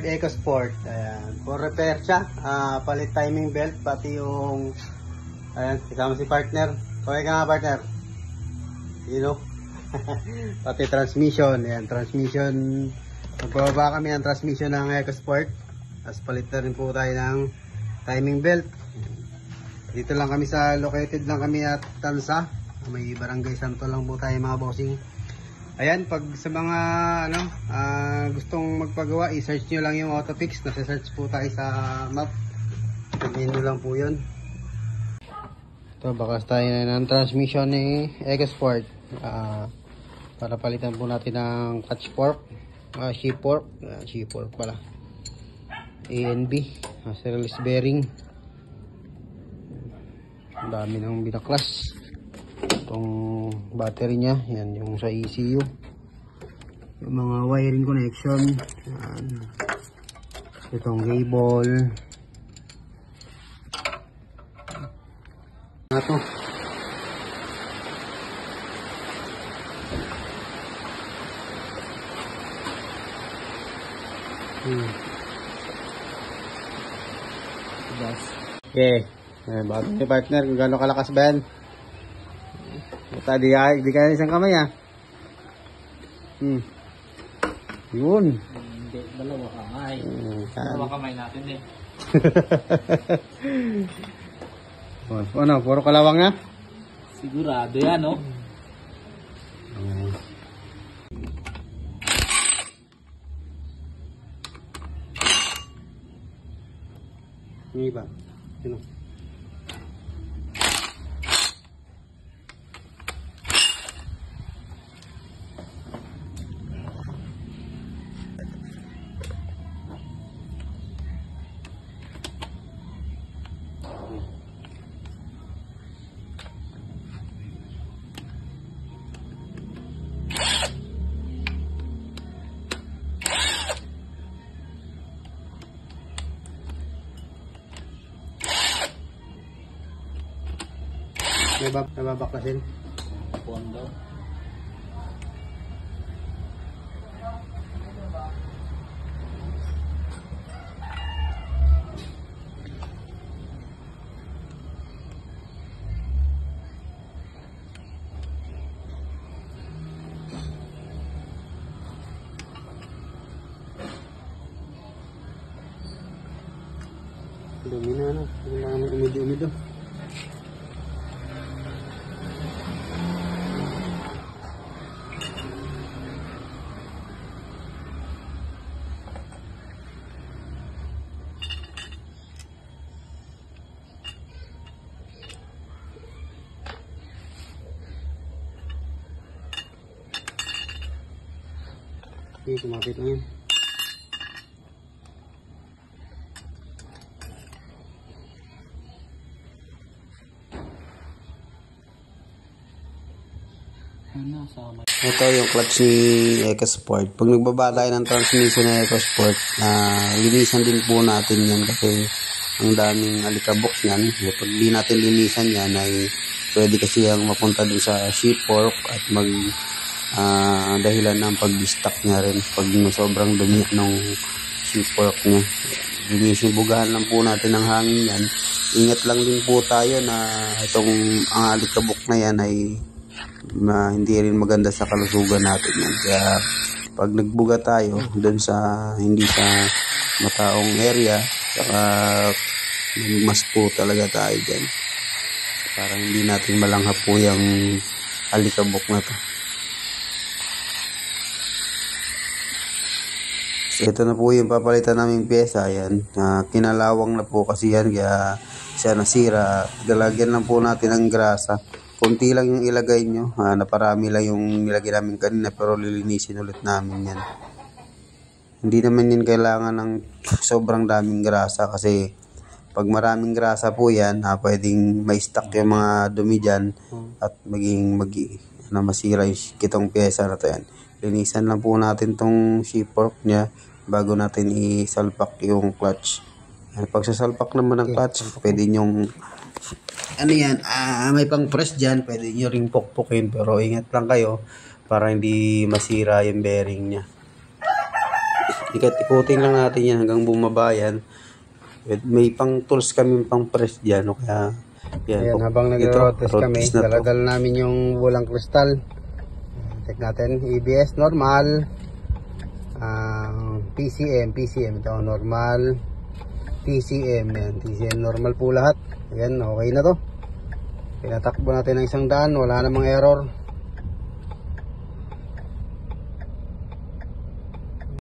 EcoSport. Ayan. For repair siya. Palit timing belt. Pati yung... Ayan. Kasama si partner. Okay ka nga partner. You know? Pati transmission. Ayan. Transmission. Magbababa kami ng transmission ng EcoSport. Tapos palit na rin po tayo ng timing belt. Dito lang kami located lang kami at Tansa. May Barangay Santo lang po tayo mga bossing. Ayan, pag sa mga gustong magpagawa, i-search nyo lang yung Autofix. Nasa-search po tayo sa map. Tignan nyo lang po yun. Ito, bakas tayo na ng transmission ni EcoSport. Para palitan po natin ng clutch fork. Sheep fork. Sheep fork pala. ANB. Release bearing. Ang dami ng binaklas. Itong battery nya, yan yung sa ECU. Yung mga wiring connection. Yan. Itong cable. Ito. Okay. Bago ni partner kung gano'ng kalakas ba yan. Di ka isang kamay Yun. Hindi, dalawa kamay. Dalawa kamay natin eh. Ano, puro kalawang na? Sigurado yan, no? Yung iba. Sino? Nababaklasin. Pondo. Dumi na ano. Kailangan umido-umido. Okay, kumapit na yun. Ito yung clutch ni EcoSport. Pag nagbaba tayo ng transmission ng EcoSport, linisan din po natin yan kasi ang daming alikabok yan. Pag di natin linisan yan ay pwede kasi yung mapunta dun sa sheep fork at dahilan ng pag-stock niya rin pag sobrang dumi ng sheep fork niya. Linisin, bugahan lang po natin ng hangin yan. Ingat lang din po tayo na itong alikabok na yan ay hindi rin maganda sa kalusugan natin yan. Kaya pag nagbuga tayo dun sa hindi sa mataong area, saka mas po talaga tayo dyan para hindi natin malanghap po yung alikabok na to. So, ito na po yung papalitan naming pyesa. Yan. Kinalawang na po kasi yan kaya siya nasira. Galagyan lang po natin ng grasa. Kunti lang yung ilagay nyo. Naparami lang yung nilagay namin kanina pero lilinisin ulit namin yan. Hindi naman yun kailangan ng sobrang daming grasa kasi pag maraming grasa po yan, pwedeng may stock yung mga dumi dyan at masira yung kitong pyesa na to yan. Linisan lang po natin tong sheep fork niya bago natin isalpak yung clutch. Pag sasalpak naman ng clutch, pwede nyong may pang press dyan, pwede nyo ring pukpukin pero ingat lang kayo para hindi masira yung bearing niya. Ikat-ikutin lang natin yan hanggang bumaba yan. May pang tools kami pang press dyan. O kaya, yan, ayan, habang nag-road test kami, daladala namin yung walang kristal. Check natin, EBS normal, PCM ito normal, TCM yan, TCM normal po lahat. Ayan, okay na to. Pinatakbo natin ng 100, wala namang error.